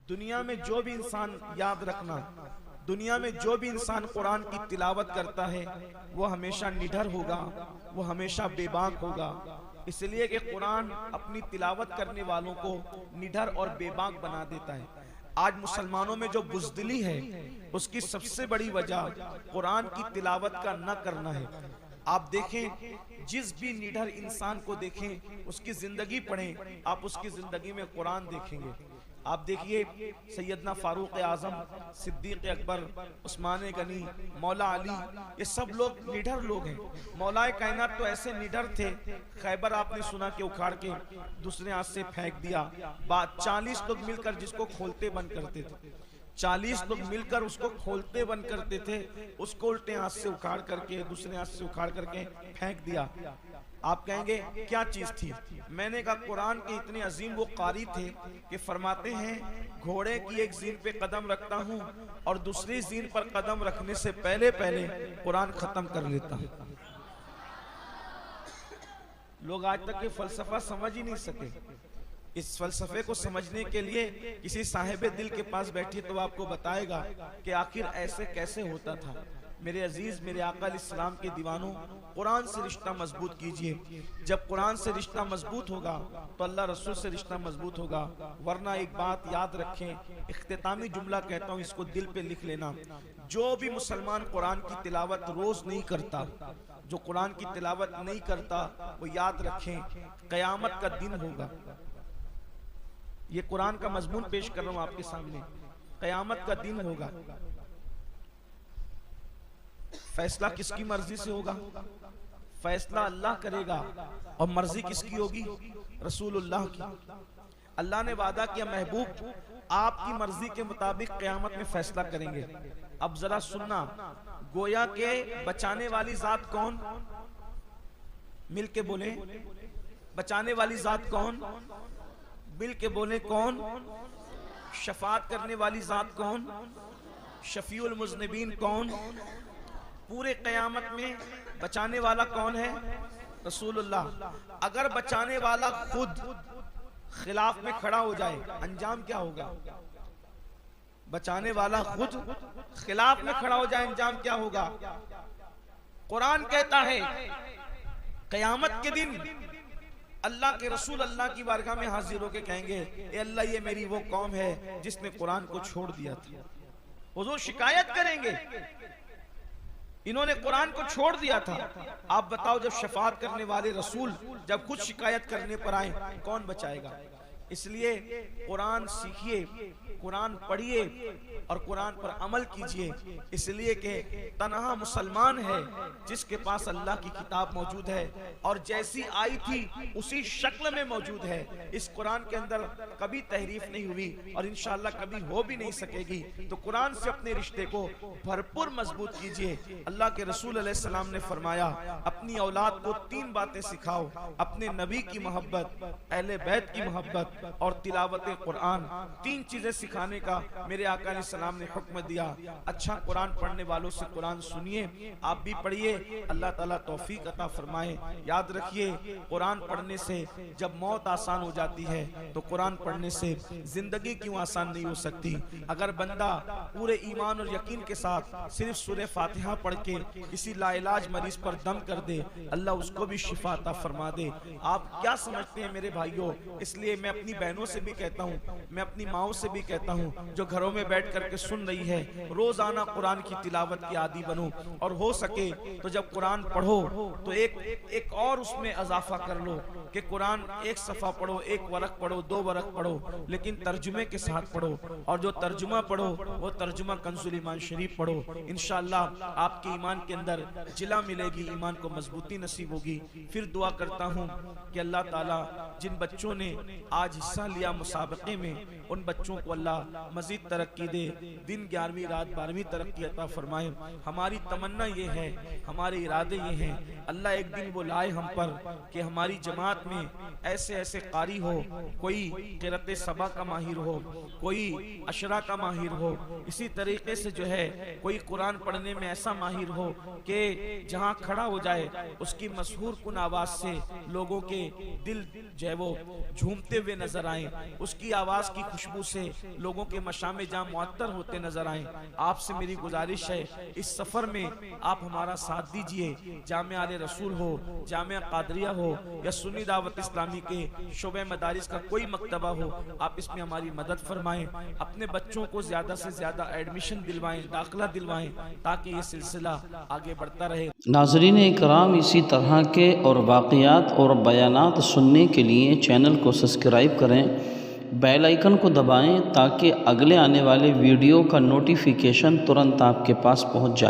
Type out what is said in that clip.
दुनिया में जो भी इंसान, याद रखना, दुनिया में जो भी इंसान कुरान की तिलावत करता है वो हमेशा निडर होगा, वो हमेशा बेबाक होगा। इसलिए कि कुरान अपनी तिलावत करने वालों को निडर और बेबाक बना देता है। आज मुसलमानों में जो बुज़दिली है उसकी सबसे बड़ी वजह कुरान की तिलावत का न करना है। आप देखें, जिस भी निडर इंसान को देखें, उसकी जिंदगी पढ़ें, आप उसकी जिंदगी में कुरान देखेंगे। आप देखिए सैयदना फारूक आजम, सिद्दीक अकबर, उस्मान गनी, मौला अली, ये सब लोग निडर लोग हैं। मौलाए कायनात तो ऐसे निडर थे, खैबर आपने सुना कि उखाड़ के दूसरे हाथ से फेंक दिया। 40 लोग मिलकर जिसको खोलते बंद करते थे, 40 लोग मिलकर उसको खोलते बंद करते थे, उसको उल्टे हाथ से उखाड़ करके दूसरे हाथ से उखाड़ करके फेंक दिया। आप कहेंगे क्या चीज थी? मैंने कहा कुरान के इतने अजीम वो कारी थे कि फरमाते हैं घोड़े की एक जीन पे कदम रखता हूँ और दूसरी जीन पर कदम रखने से पहले पहले कुरान खत्म कर लेता हूँ। लोग आज तक ये फलसफा समझ ही नहीं सके। इस फलसफे को समझने के लिए किसी साहिब दिल के पास बैठिए तो आपको बताएगा कि आखिर ऐसे कैसे होता था। मेरे अजीज, मेरे आका इस्लाम के दीवानों, कुरान से रिश्ता मजबूत कीजिए। जब कुरान से रिश्ता मजबूत होगा तो अल्लाह रसूल से रिश्ता मजबूत होगा। वरना एक बात याद रखें, इख्तितामी जुमला कहता हूँ, इसको दिल पे लिख लेना। जो भी मुसलमान कुरान की तिलावत रोज नहीं करता, जो कुरान की तिलावत नहीं करता, वो याद रखें कयामत का दिन होगा। ये कुरान का मजमून पेश कर रहा हूं आपके सामने। कयामत का दिन होगा, फैसला किसकी मर्जी से होगा? फैसला अल्लाह करेगा। और मर्जी किसकी होगी? रसूलुल्लाह की। अल्लाह ने वादा किया, महबूब आपकी मर्जी के मुताबिक कयामत में फैसला करेंगे। अब जरा सुनना, गोया के बचाने वाली जात कौन? मिल के बोले, बचाने वाली जात कौन? मिल के बोले कौन? शफात करने वाली जात कौन? शफीउल मुज़निबीन कौन? पूरे कयामत में बचाने वाला कौन है? रसूलुल्लाह। अगर बचाने वाला खुद खिलाफ में खड़ा हो जाए, अंजाम क्या होगा? बचाने वाला खुद खिलाफ में खड़ा हो जाए, अंजाम क्या होगा? कुरान कहता है कयामत के दिन अल्लाह के रसूल अल्लाह की बारगाह में हाजिर होकर कहेंगे, ए अल्लाह, ये मेरी वो कौम है जिसने कुरान को छोड़ दिया था। हुजूर शिकायत करेंगे, इन्होंने कुरान को छोड़ दिया था। आप बताओ, जब शफाअत करने वाले रसूल जब खुद शिकायत करने पर आए, कौन बचाएगा? इसलिए कुरान सीखिए, कुरान पढ़िए और कुरान पर अमल कीजिए। इसलिए कि तन्हा मुसलमान है जिसके पास अल्लाह की किताब मौजूद है और जैसी आई थी उसी शक्ल में मौजूद है। इस कुरान के अंदर कभी तहरीफ नहीं हुई और इंशाअल्लाह कभी हो भी नहीं सकेगी। तो कुरान से अपने रिश्ते को भरपूर मजबूत कीजिए। अल्लाह के रसूल अलैहि सलाम ने फरमाया, अपनी औलाद को 3 बातें सिखाओ, अपने नबी की मोहब्बत, अहले बैत की मोहब्बत और तिलावत कुरान। 3 चीजें सिखाने का मेरे आका ने सलाम ने हुक्म दिया। अच्छा कुरान पढ़ने वालों से कुरान सुनिए, आप भी पढ़िए, अल्लाह ताला तौफीक अता फरमाए। याद रखिए, कुरान पढ़ने से जब मौत आसान हो जाती है तो कुरान पढ़ने से जिंदगी क्यों आसान नहीं हो सकती। अगर बंदा पूरे ईमान और यकीन के साथ सिर्फ सूरह फातिहा पढ़ के किसी लाइलाज मरीज पर दम कर दे, अल्लाह उसको भी शिफा अता फरमा दे। आप क्या समझते हैं मेरे भाइयों? इसलिए मैं अपनी बहनों से भी कहता हूँ, मैं अपनी माओ से भी कहता हूँ, जो घरों में बैठ करके सुन रही है, रोजाना कुरान की तिलावत की आदी बनो। और हो सके तो जब कुरान पढ़ो तो एक और उसमें इजाफा कर लो कि कुरान 1 सफ़ा पढ़ो, 1 वरक पढ़ो, 2 वरक पढ़ो, लेकिन तर्जुमे के साथ पढ़ो। और जो तर्जुमा पढ़ो वो तर्जुमा कंजुल ईमान शरीफ पढ़ो। इंशाअल्लाह आपके ईमान के अंदर जिला मिलेगी, ईमान को मजबूती नसीब होगी। फिर दुआ करता हूँ कि अल्लाह ताला जिन बच्चों ने आज हिस्सा लिया मुसाबके में, उन बच्चों को अल्लाह मजीद तरक्की दे, दिन 11वीं रात 12वीं तरक्की अता फरमाए। हमारी तमन्ना ये है, हमारे इरादे ये हैं, अल्लाह एक दिन वो लाए हम पर कि हमारी जमात में ऐसे ऐसे कारी हो, कोई क़िरात सबा का माहिर हो, कोई अशरा का माहिर हो, इसी तरीके से जो है कोई कुरान पढ़ने में ऐसा माहिर हो कि जहाँ खड़ा हो जाए उसकी मशहूर कुन आवाज से लोगों के दिल जो है वो झूमते हुए नजर आए, उसकी आवाज़ की खुशबू से लोगों के मशामे जहाँ मुअत्तर होते नजर आए। आपसे मेरी गुजारिश है, इस सफ़र में आप हमारा साथ दीजिए। जामे आले रसूल हो, जामे कादरिया हो या सुन्नी दावत इस्लामी के शोबे मदारिस का कोई मकतबा हो, आप इसमें हमारी मदद फरमाएं। अपने बच्चों को ज़्यादा से ज़्यादा एडमिशन दिलवाएं, दाखिला दिलवाएं, ताकि ये सिलसिला आगे बढ़ता रहे। नाज़रीन इकराम, इसी तरह के और वाक़यात और बयानात सुनने के लिए चैनल को सब्सक्राइब करें, बेल आइकन को दबाएं ताकि अगले आने वाले वीडियो का नोटिफिकेशन तुरंत आपके पास पहुंच जाए।